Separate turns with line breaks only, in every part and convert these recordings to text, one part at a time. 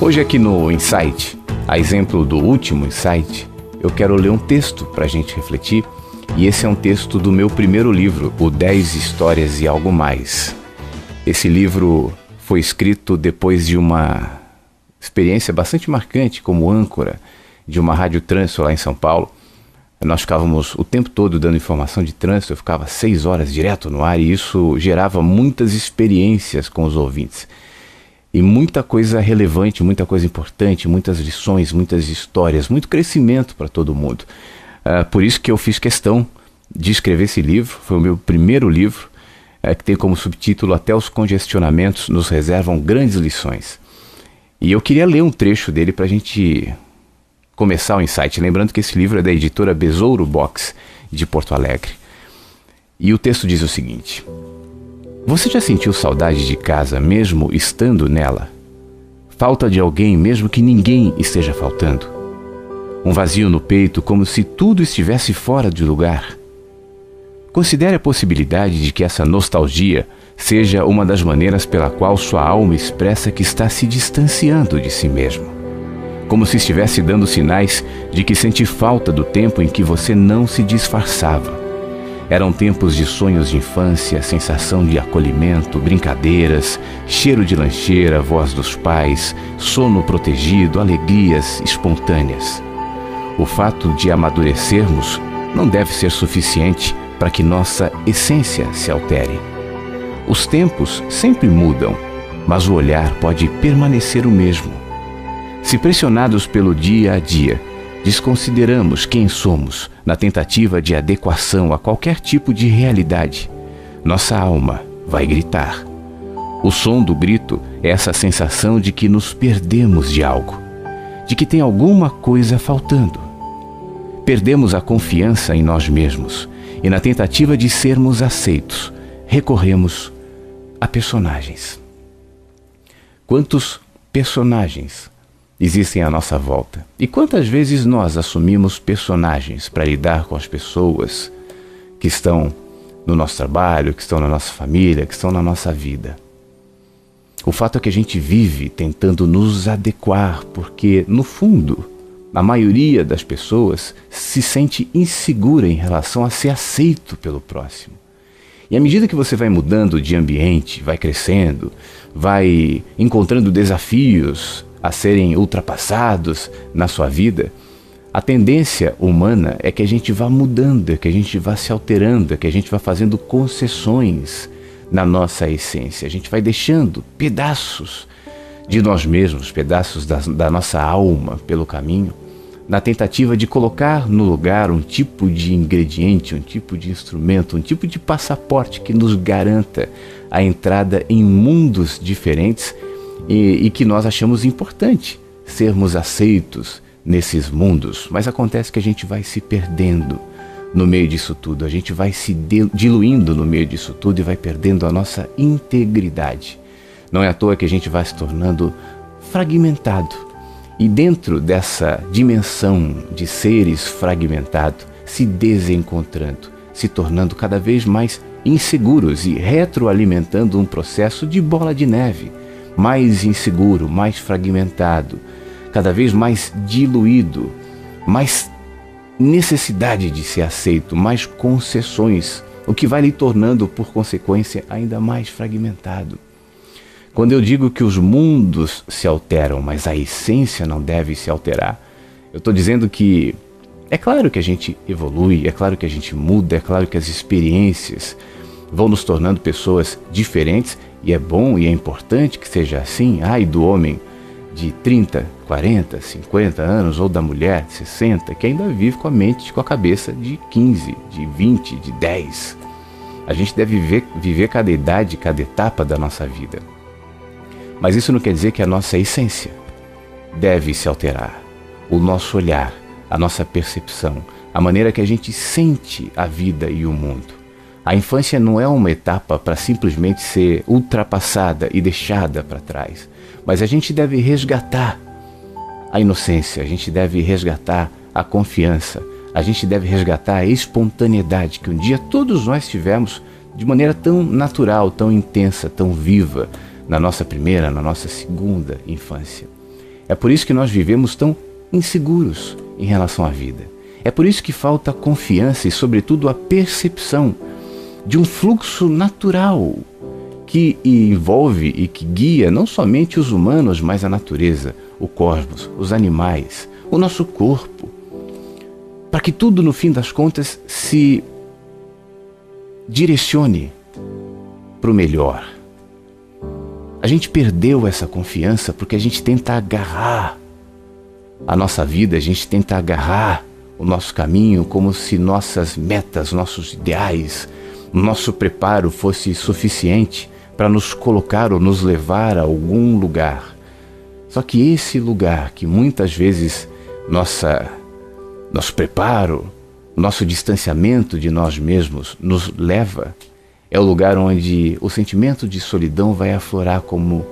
Hoje aqui no Insight, a exemplo do último Insight, eu quero ler um texto para a gente refletir, e esse é um texto do meu primeiro livro, o 10 Histórias e Algo Mais. Esse livro foi escrito depois de uma experiência bastante marcante como âncora de uma rádio trânsito lá em São Paulo. Nós ficávamos o tempo todo dando informação de trânsito, eu ficava 6 horas direto no ar e isso gerava muitas experiências com os ouvintes. E muita coisa relevante, muita coisa importante, muitas lições, muitas histórias, muito crescimento para todo mundo. Por isso que eu fiz questão de escrever esse livro, foi o meu primeiro livro, que tem como subtítulo Até os congestionamentos nos reservam grandes lições. E eu queria ler um trecho dele para a gente começar o Insight. Lembrando que esse livro é da editora Besouro Box, de Porto Alegre. E o texto diz o seguinte: você já sentiu saudade de casa mesmo estando nela? Falta de alguém mesmo que ninguém esteja faltando? Um vazio no peito como se tudo estivesse fora de lugar? Considere a possibilidade de que essa nostalgia seja uma das maneiras pela qual sua alma expressa que está se distanciando de si mesmo. Como se estivesse dando sinais de que sente falta do tempo em que você não se disfarçava. Eram tempos de sonhos de infância, sensação de acolhimento, brincadeiras, cheiro de lancheira, voz dos pais, sono protegido, alegrias espontâneas. O fato de amadurecermos não deve ser suficiente para que nossa essência se altere. Os tempos sempre mudam, mas o olhar pode permanecer o mesmo. Se pressionados pelo dia a dia, desconsideramos quem somos na tentativa de adequação a qualquer tipo de realidade, nossa alma vai gritar. O som do grito é essa sensação de que nos perdemos de algo, de que tem alguma coisa faltando. Perdemos a confiança em nós mesmos e na tentativa de sermos aceitos, recorremos a personagens. Quantos personagens existem à nossa volta? E quantas vezes nós assumimos personagens para lidar com as pessoas que estão no nosso trabalho, que estão na nossa família, que estão na nossa vida? O fato é que a gente vive tentando nos adequar, porque, no fundo, a maioria das pessoas se sente insegura em relação a ser aceito pelo próximo. E à medida que você vai mudando de ambiente, vai crescendo, vai encontrando desafios a serem ultrapassados na sua vida, a tendência humana é que a gente vá mudando, é que a gente vá se alterando, é que a gente vá fazendo concessões na nossa essência. A gente vai deixando pedaços de nós mesmos, pedaços da nossa alma pelo caminho, na tentativa de colocar no lugar um tipo de ingrediente, um tipo de instrumento, um tipo de passaporte que nos garanta a entrada em mundos diferentes e que nós achamos importante sermos aceitos nesses mundos. Mas acontece que a gente vai se perdendo no meio disso tudo, a gente vai se diluindo no meio disso tudo e vai perdendo a nossa integridade. Não é à toa que a gente vai se tornando fragmentado. E dentro dessa dimensão de seres fragmentados, se desencontrando, se tornando cada vez mais inseguros e retroalimentando um processo de bola de neve, mais inseguro, mais fragmentado, cada vez mais diluído, mais necessidade de ser aceito, mais concessões, o que vai lhe tornando, por consequência, ainda mais fragmentado. Quando eu digo que os mundos se alteram, mas a essência não deve se alterar, eu estou dizendo que é claro que a gente evolui, é claro que a gente muda, é claro que as experiências vão nos tornando pessoas diferentes, e é bom e é importante que seja assim. E do homem de 30, 40, 50 anos, ou da mulher de 60, que ainda vive com a mente, com a cabeça de 15, de 20, de 10. A gente deve viver cada idade, cada etapa da nossa vida. Mas isso não quer dizer que a nossa essência deve se alterar. O nosso olhar, a nossa percepção, a maneira que a gente sente a vida e o mundo. A infância não é uma etapa para simplesmente ser ultrapassada e deixada para trás. Mas a gente deve resgatar a inocência, a gente deve resgatar a confiança, a gente deve resgatar a espontaneidade que um dia todos nós tivemos de maneira tão natural, tão intensa, tão viva, na nossa primeira, na nossa segunda infância. É por isso que nós vivemos tão inseguros em relação à vida. É por isso que falta confiança e, sobretudo, a percepção de um fluxo natural que envolve e que guia não somente os humanos, mas a natureza, o cosmos, os animais, o nosso corpo, para que tudo, no fim das contas, se direcione para o melhor. A gente perdeu essa confiança porque a gente tenta agarrar a nossa vida, a gente tenta agarrar o nosso caminho como se nossas metas, nossos ideais, nosso preparo fosse suficiente para nos colocar ou nos levar a algum lugar. Só que esse lugar que muitas vezes nosso preparo, nosso distanciamento de nós mesmos nos leva, é o lugar onde o sentimento de solidão vai aflorar, como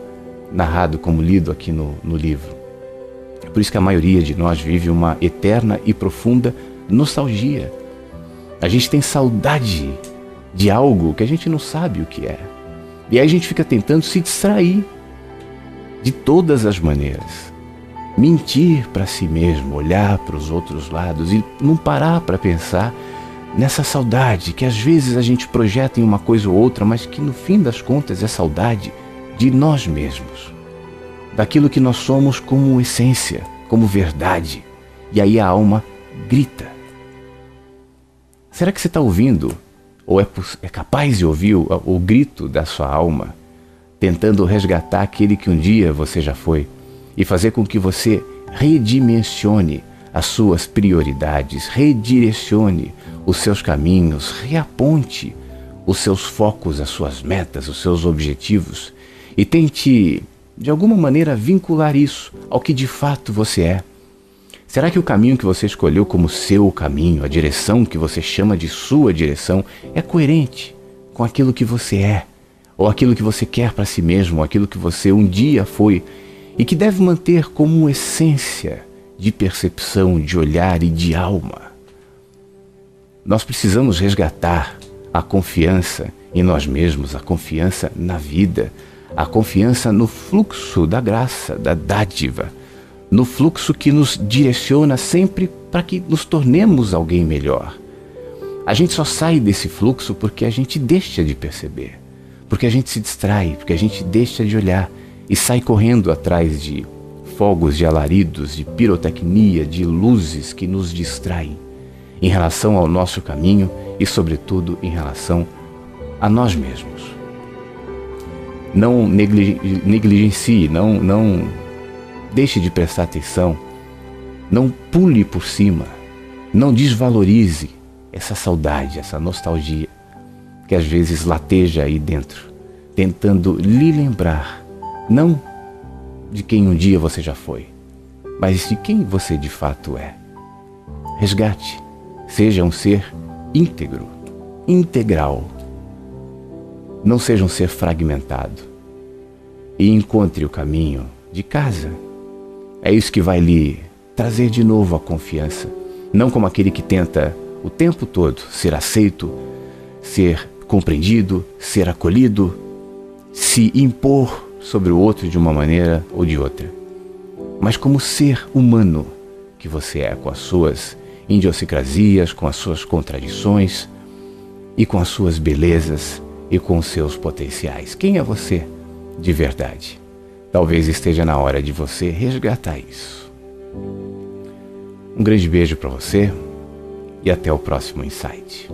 narrado, como lido aqui no livro. É por isso que a maioria de nós vive uma eterna e profunda nostalgia. A gente tem saudade de algo que a gente não sabe o que é. E aí a gente fica tentando se distrair de todas as maneiras. Mentir para si mesmo, olhar para os outros lados e não parar para pensar nessa saudade que às vezes a gente projeta em uma coisa ou outra, mas que no fim das contas é saudade de nós mesmos, daquilo que nós somos como essência, como verdade. E aí a alma grita. Será que você está ouvindo, ou é capaz de ouvir o grito da sua alma, tentando resgatar aquele que um dia você já foi e fazer com que você redimensione as suas prioridades, redirecione os seus caminhos, reaponte os seus focos, as suas metas, os seus objetivos e tente, de alguma maneira, vincular isso ao que de fato você é. Será que o caminho que você escolheu como seu caminho, a direção que você chama de sua direção, é coerente com aquilo que você é, ou aquilo que você quer para si mesmo, ou aquilo que você um dia foi e que deve manter como essência de percepção, de olhar e de alma? Nós precisamos resgatar a confiança em nós mesmos, a confiança na vida, a confiança no fluxo da graça, da dádiva, no fluxo que nos direciona sempre para que nos tornemos alguém melhor. A gente só sai desse fluxo porque a gente deixa de perceber, porque a gente se distrai, porque a gente deixa de olhar e sai correndo atrás de fogos, de alaridos, de pirotecnia, de luzes que nos distraem em relação ao nosso caminho e, sobretudo, em relação a nós mesmos. Não negligencie, não deixe de prestar atenção, não pule por cima, não desvalorize essa saudade, essa nostalgia que às vezes lateja aí dentro, tentando lhe lembrar, não de quem um dia você já foi, mas de quem você de fato é. Resgate, seja um ser íntegro, integral. Não seja um ser fragmentado. E encontre o caminho de casa. É isso que vai lhe trazer de novo a confiança. Não como aquele que tenta o tempo todo ser aceito, ser compreendido, ser acolhido, se impor sobre o outro de uma maneira ou de outra. Mas como ser humano que você é, com as suas idiosincrasias, com as suas contradições e com as suas belezas e com os seus potenciais. Quem é você de verdade? Talvez esteja na hora de você resgatar isso. Um grande beijo para você e até o próximo Insight.